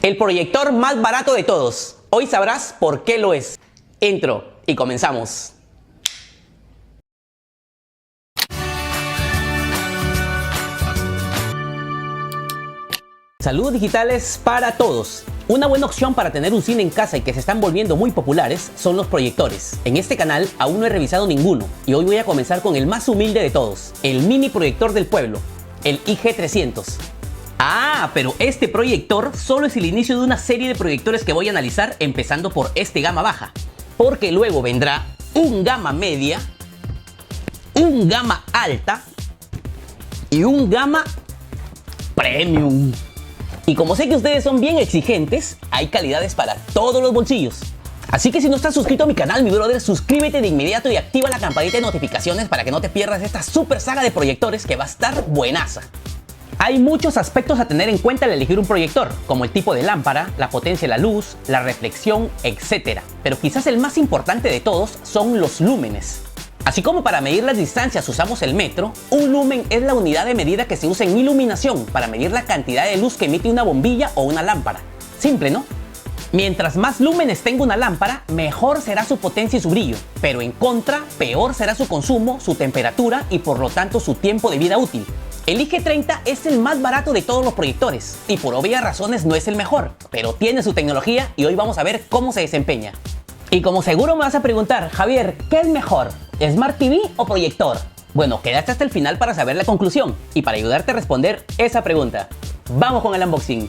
El proyector más barato de todos. Hoy sabrás por qué lo es. Intro y comenzamos. Saludos digitales para todos. Una buena opción para tener un cine en casa y que se están volviendo muy populares son los proyectores. En este canal aún no he revisado ninguno y hoy voy a comenzar con el más humilde de todos, el mini proyector del pueblo, el IG300. Pero este proyector solo es el inicio de una serie de proyectores que voy a analizar, empezando por este gama baja, porque luego vendrá un gama media, un gama alta y un gama premium. Y como sé que ustedes son bien exigentes, hay calidades para todos los bolsillos. Así que si no estás suscrito a mi canal, mi brother, suscríbete de inmediato y activa la campanita de notificaciones para que no te pierdas esta super saga de proyectores que va a estar buenaza. Hay muchos aspectos a tener en cuenta al elegir un proyector, como el tipo de lámpara, la potencia de la luz, la reflexión, etc. Pero quizás el más importante de todos son los lúmenes. Así como para medir las distancias usamos el metro, un lumen es la unidad de medida que se usa en iluminación para medir la cantidad de luz que emite una bombilla o una lámpara. Simple, ¿no? Mientras más lúmenes tenga una lámpara, mejor será su potencia y su brillo, pero en contra, peor será su consumo, su temperatura y por lo tanto su tiempo de vida útil. El IG30 es el más barato de todos los proyectores y por obvias razones no es el mejor, pero tiene su tecnología y hoy vamos a ver cómo se desempeña. Y como seguro me vas a preguntar, Javier, ¿qué es mejor? ¿Smart TV o proyector? Bueno, quédate hasta el final para saber la conclusión y para ayudarte a responder esa pregunta. Vamos con el unboxing.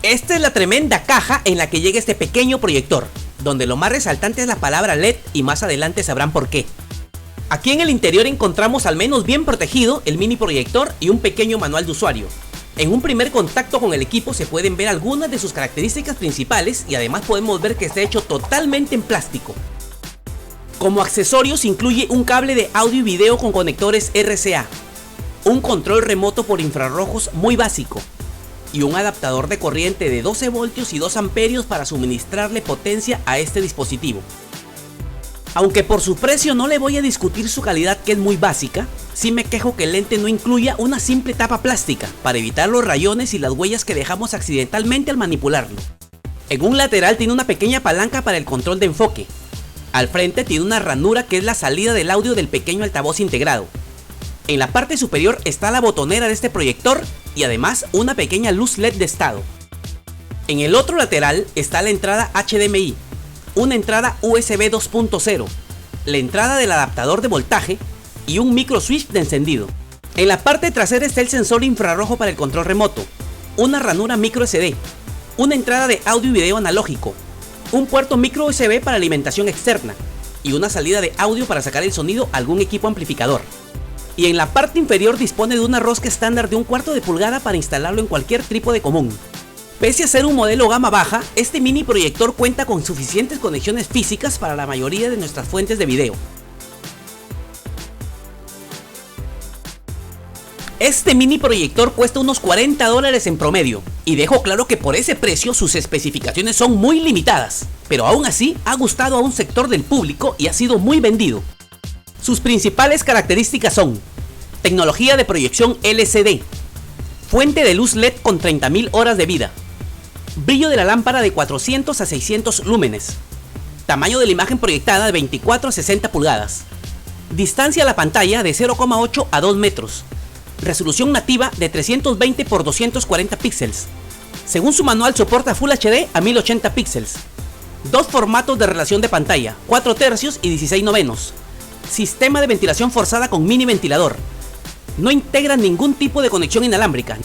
Esta es la tremenda caja en la que llega este pequeño proyector, donde lo más resaltante es la palabra LED y más adelante sabrán por qué. Aquí en el interior encontramos al menos bien protegido el mini proyector y un pequeño manual de usuario. En un primer contacto con el equipo se pueden ver algunas de sus características principales y además podemos ver que está hecho totalmente en plástico. Como accesorios incluye un cable de audio y video con conectores RCA, un control remoto por infrarrojos muy básico y un adaptador de corriente de 12 voltios y 2 amperios para suministrarle potencia a este dispositivo. Aunque por su precio no le voy a discutir su calidad, que es muy básica, sí me quejo que el lente no incluya una simple tapa plástica para evitar los rayones y las huellas que dejamos accidentalmente al manipularlo. En un lateral tiene una pequeña palanca para el control de enfoque. Al frente tiene una ranura que es la salida del audio del pequeño altavoz integrado. En la parte superior está la botonera de este proyector y además una pequeña luz LED de estado. En el otro lateral está la entrada HDMI, una entrada USB 2.0, la entrada del adaptador de voltaje y un micro switch de encendido. En la parte trasera está el sensor infrarrojo para el control remoto, una ranura micro SD, una entrada de audio y video analógico, un puerto micro USB para alimentación externa y una salida de audio para sacar el sonido a algún equipo amplificador. Y en la parte inferior dispone de una rosca estándar de 1/4 de pulgada para instalarlo en cualquier trípode común. Pese a ser un modelo gama baja, este mini proyector cuenta con suficientes conexiones físicas para la mayoría de nuestras fuentes de video. Este mini proyector cuesta unos $40 en promedio, y dejo claro que por ese precio sus especificaciones son muy limitadas, pero aún así ha gustado a un sector del público y ha sido muy vendido. Sus principales características son: tecnología de proyección LCD, fuente de luz LED con 30.000 horas de vida, brillo de la lámpara de 400 a 600 lúmenes, tamaño de la imagen proyectada de 24 a 60 pulgadas, distancia a la pantalla de 0,8 a 2 metros, resolución nativa de 320 x 240 píxeles. Según su manual soporta Full HD a 1080 píxeles, dos formatos de relación de pantalla, 4 tercios y 16 novenos, sistema de ventilación forzada con mini ventilador, no integra ningún tipo de conexión inalámbrica,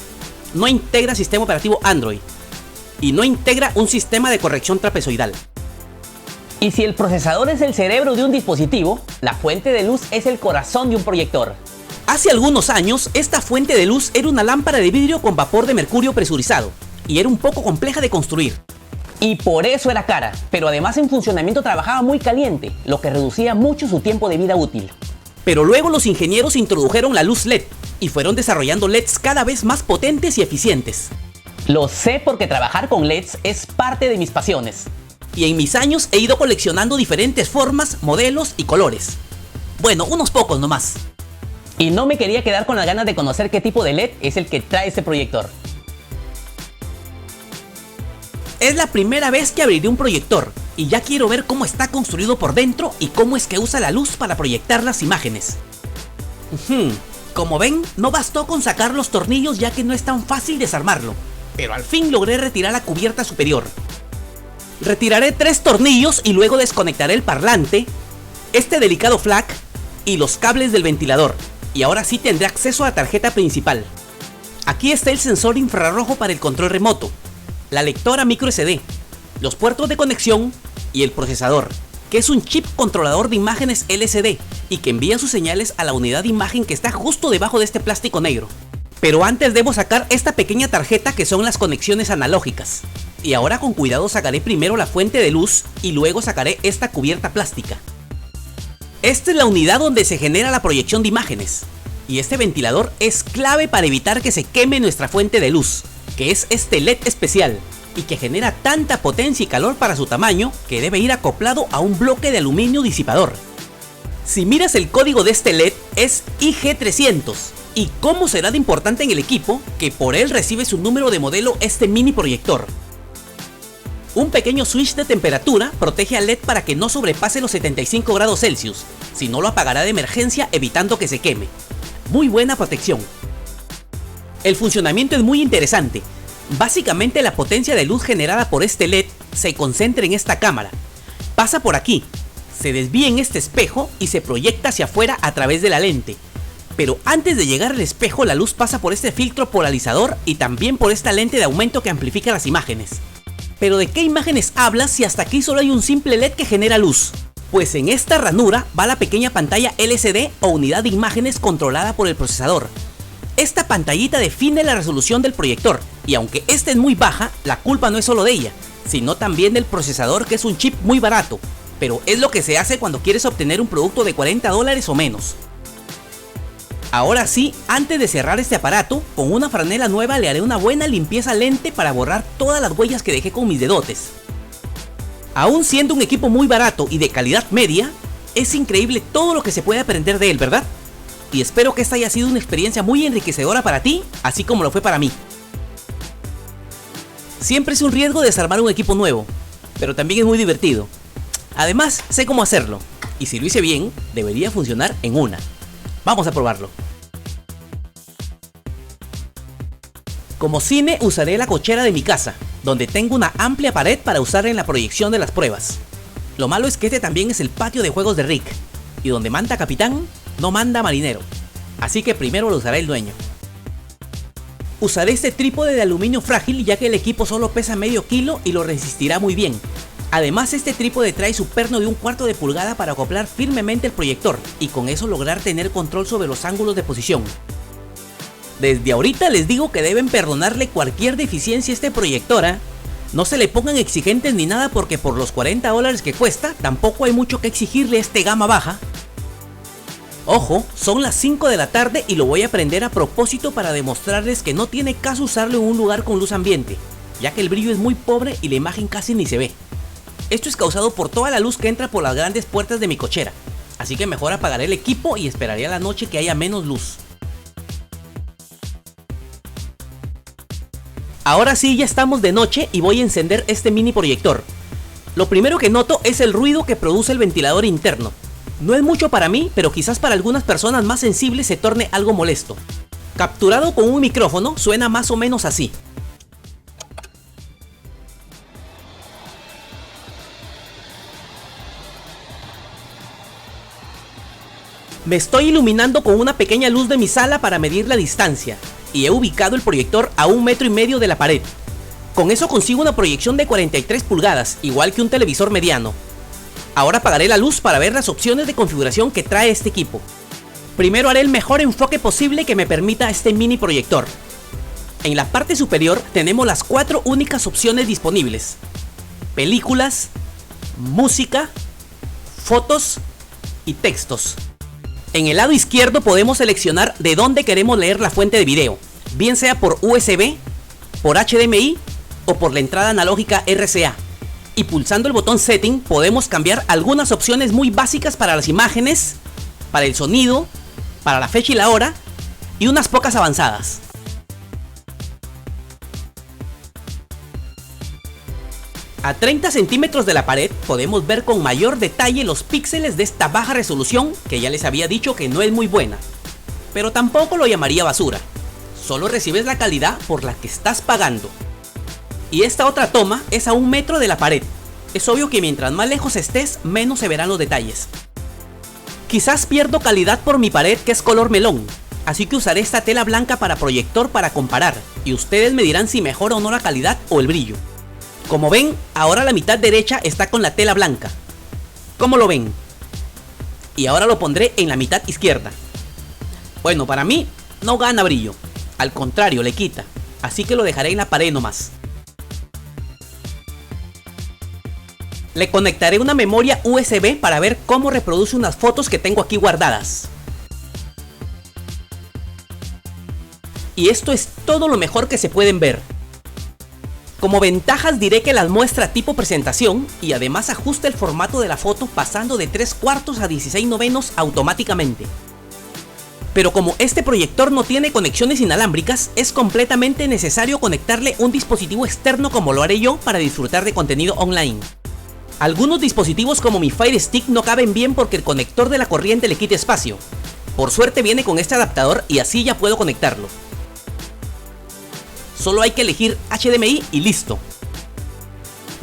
no integra sistema operativo Android y no integra un sistema de corrección trapezoidal. Y si el procesador es el cerebro de un dispositivo, la fuente de luz es el corazón de un proyector. Hace algunos años, esta fuente de luz era una lámpara de vidrio con vapor de mercurio presurizado y era un poco compleja de construir. Y por eso era cara, pero además en funcionamiento trabajaba muy caliente, lo que reducía mucho su tiempo de vida útil. Pero luego los ingenieros introdujeron la luz LED y fueron desarrollando LEDs cada vez más potentes y eficientes. Lo sé porque trabajar con LEDs es parte de mis pasiones. Y en mis años he ido coleccionando diferentes formas, modelos y colores. Bueno, unos pocos nomás. Y no me quería quedar con las ganas de conocer qué tipo de LED es el que trae este proyector. Es la primera vez que abriré un proyector y ya quiero ver cómo está construido por dentro y cómo es que usa la luz para proyectar las imágenes. Como ven, no bastó con sacar los tornillos ya que no es tan fácil desarmarlo, pero al fin logré retirar la cubierta superior. Retiraré 3 tornillos y luego desconectaré el parlante, este delicado FLAC y los cables del ventilador, y ahora sí tendré acceso a la tarjeta principal. Aquí está el sensor infrarrojo para el control remoto, la lectora micro SD, los puertos de conexión y el procesador, que es un chip controlador de imágenes LCD y que envía sus señales a la unidad de imagen que está justo debajo de este plástico negro. Pero antes debo sacar esta pequeña tarjeta que son las conexiones analógicas. Y ahora con cuidado sacaré primero la fuente de luz y luego sacaré esta cubierta plástica. Esta es la unidad donde se genera la proyección de imágenes. Y este ventilador es clave para evitar que se queme nuestra fuente de luz, que es este LED especial, y que genera tanta potencia y calor para su tamaño que debe ir acoplado a un bloque de aluminio disipador. Si miras el código de este LED es IG300. ¿Y cómo será de importante en el equipo que por él recibe su número de modelo este mini proyector? Un pequeño switch de temperatura protege al LED para que no sobrepase los 75 grados Celsius, si no lo apagará de emergencia evitando que se queme. Muy buena protección. El funcionamiento es muy interesante. Básicamente la potencia de luz generada por este LED se concentra en esta cámara, pasa por aquí, se desvía en este espejo y se proyecta hacia afuera a través de la lente. Pero antes de llegar al espejo la luz pasa por este filtro polarizador y también por esta lente de aumento que amplifica las imágenes. ¿Pero de qué imágenes hablas si hasta aquí solo hay un simple LED que genera luz? Pues en esta ranura va la pequeña pantalla LCD o unidad de imágenes controlada por el procesador. Esta pantallita define la resolución del proyector y aunque esta es muy baja, la culpa no es solo de ella, sino también del procesador que es un chip muy barato, pero es lo que se hace cuando quieres obtener un producto de $40 o menos. Ahora sí, antes de cerrar este aparato, con una franela nueva le haré una buena limpieza lente para borrar todas las huellas que dejé con mis dedotes. Aún siendo un equipo muy barato y de calidad media, es increíble todo lo que se puede aprender de él, ¿verdad? Y espero que esta haya sido una experiencia muy enriquecedora para ti, así como lo fue para mí. Siempre es un riesgo desarmar un equipo nuevo, pero también es muy divertido. Además, sé cómo hacerlo, y si lo hice bien, debería funcionar en una. Vamos a probarlo. Como cine usaré la cochera de mi casa, donde tengo una amplia pared para usar en la proyección de las pruebas. Lo malo es que este también es el patio de juegos de Rick, y donde manda capitán, no manda marinero, así que primero lo usará el dueño. Usaré este trípode de aluminio frágil ya que el equipo solo pesa medio kilo y lo resistirá muy bien. Además este trípode trae su perno de 1/4 de pulgada para acoplar firmemente el proyector y con eso lograr tener control sobre los ángulos de posición. Desde ahorita les digo que deben perdonarle cualquier deficiencia a este proyector, ¿eh? No se le pongan exigentes ni nada porque por los $40 que cuesta tampoco hay mucho que exigirle a este gama baja. Ojo, son las 5 de la tarde y lo voy a prender a propósito para demostrarles que no tiene caso usarlo en un lugar con luz ambiente, ya que el brillo es muy pobre y la imagen casi ni se ve. Esto es causado por toda la luz que entra por las grandes puertas de mi cochera, así que mejor apagaré el equipo y esperaré a la noche que haya menos luz. Ahora sí ya estamos de noche y voy a encender este mini proyector. Lo primero que noto es el ruido que produce el ventilador interno. No es mucho para mí, pero quizás para algunas personas más sensibles se torne algo molesto. Capturado con un micrófono suena más o menos así. Me estoy iluminando con una pequeña luz de mi sala para medir la distancia y he ubicado el proyector a 1,5 metros de la pared. Con eso consigo una proyección de 43 pulgadas, igual que un televisor mediano. Ahora apagaré la luz para ver las opciones de configuración que trae este equipo. Primero haré el mejor enfoque posible que me permita este mini proyector. En la parte superior tenemos las 4 únicas opciones disponibles: películas, música, fotos y textos. En el lado izquierdo podemos seleccionar de dónde queremos leer la fuente de video, bien sea por USB, por HDMI o por la entrada analógica RCA. Y pulsando el botón Setting podemos cambiar algunas opciones muy básicas para las imágenes, para el sonido, para la fecha y la hora y unas pocas avanzadas. A 30 centímetros de la pared podemos ver con mayor detalle los píxeles de esta baja resolución que ya les había dicho que no es muy buena. Pero tampoco lo llamaría basura. Solo recibes la calidad por la que estás pagando. Y esta otra toma es a 1 metro de la pared. Es obvio que mientras más lejos estés, menos se verán los detalles. Quizás pierdo calidad por mi pared que es color melón, así que usaré esta tela blanca para proyector para comparar, y ustedes me dirán si mejora o no la calidad o el brillo. Como ven, ahora la mitad derecha está con la tela blanca. ¿Cómo lo ven? Y ahora lo pondré en la mitad izquierda. Bueno, para mí no gana brillo, al contrario le quita, así que lo dejaré en la pared nomás. Le conectaré una memoria USB para ver cómo reproduce unas fotos que tengo aquí guardadas. Y esto es todo lo mejor que se pueden ver. Como ventajas diré que las muestra tipo presentación y además ajusta el formato de la foto pasando de 3/4 a 16/9 automáticamente. Pero como este proyector no tiene conexiones inalámbricas, es completamente necesario conectarle un dispositivo externo como lo haré yo para disfrutar de contenido online. Algunos dispositivos como mi Fire Stick no caben bien porque el conector de la corriente le quita espacio. Por suerte viene con este adaptador y así ya puedo conectarlo. Solo hay que elegir HDMI y listo.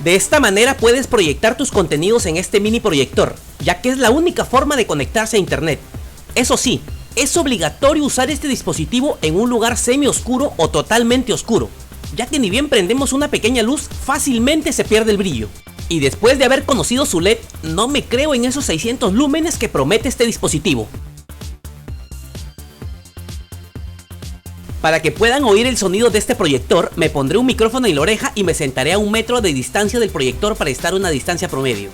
De esta manera puedes proyectar tus contenidos en este mini proyector, ya que es la única forma de conectarse a internet. Eso sí, es obligatorio usar este dispositivo en un lugar semi oscuro o totalmente oscuro, ya que ni bien prendemos una pequeña luz, fácilmente se pierde el brillo. Y después de haber conocido su LED, no me creo en esos 600 lúmenes que promete este dispositivo. Para que puedan oír el sonido de este proyector, me pondré un micrófono en la oreja y me sentaré a 1 metro de distancia del proyector para estar a una distancia promedio.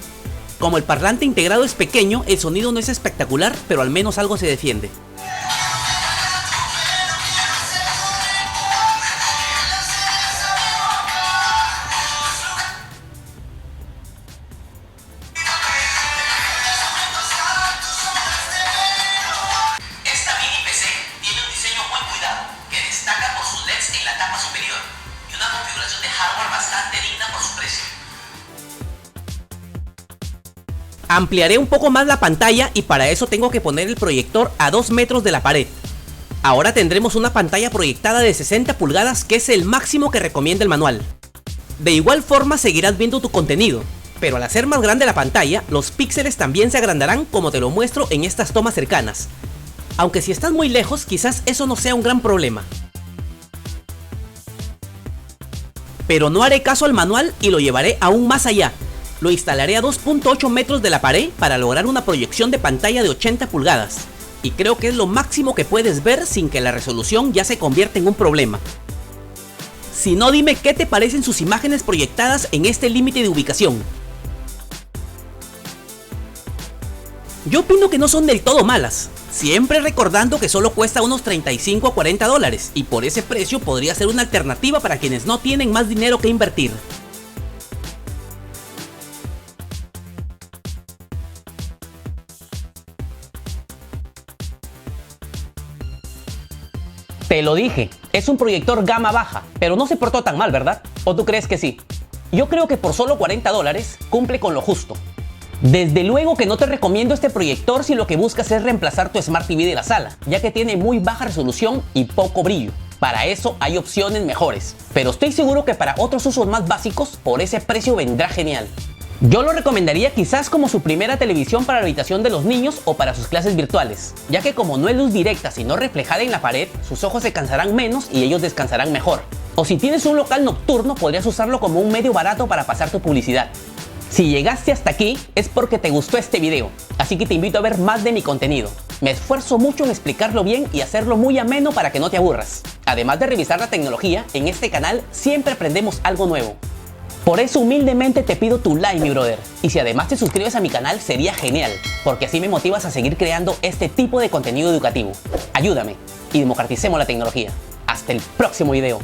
Como el parlante integrado es pequeño, el sonido no es espectacular, pero al menos algo se defiende. Ampliaré un poco más la pantalla y para eso tengo que poner el proyector a 2 metros de la pared. Ahora tendremos una pantalla proyectada de 60 pulgadas que es el máximo que recomienda el manual. De igual forma seguirás viendo tu contenido, pero al hacer más grande la pantalla, los píxeles también se agrandarán como te lo muestro en estas tomas cercanas. Aunque si estás muy lejos, quizás eso no sea un gran problema. Pero no haré caso al manual y lo llevaré aún más allá. Lo instalaré a 2.8 metros de la pared para lograr una proyección de pantalla de 80 pulgadas. Y creo que es lo máximo que puedes ver sin que la resolución ya se convierta en un problema. Si no, dime qué te parecen sus imágenes proyectadas en este límite de ubicación. Yo opino que no son del todo malas, siempre recordando que solo cuesta unos 35 a 40 dólares y por ese precio podría ser una alternativa para quienes no tienen más dinero que invertir. Te lo dije, es un proyector gama baja, pero no se portó tan mal, ¿verdad? ¿O tú crees que sí? Yo creo que por solo 40 dólares cumple con lo justo. Desde luego que no te recomiendo este proyector si lo que buscas es reemplazar tu Smart TV de la sala, ya que tiene muy baja resolución y poco brillo. Para eso hay opciones mejores, pero estoy seguro que para otros usos más básicos, por ese precio vendrá genial. Yo lo recomendaría quizás como su primera televisión para la habitación de los niños o para sus clases virtuales, ya que como no es luz directa sino reflejada en la pared, sus ojos se cansarán menos y ellos descansarán mejor. O si tienes un local nocturno, podrías usarlo como un medio barato para pasar tu publicidad. Si llegaste hasta aquí es porque te gustó este video, así que te invito a ver más de mi contenido. Me esfuerzo mucho en explicarlo bien y hacerlo muy ameno para que no te aburras. Además de revisar la tecnología, en este canal siempre aprendemos algo nuevo. Por eso humildemente te pido tu like, mi brother. Y si además te suscribes a mi canal sería genial, porque así me motivas a seguir creando este tipo de contenido educativo. Ayúdame y democraticemos la tecnología. Hasta el próximo video.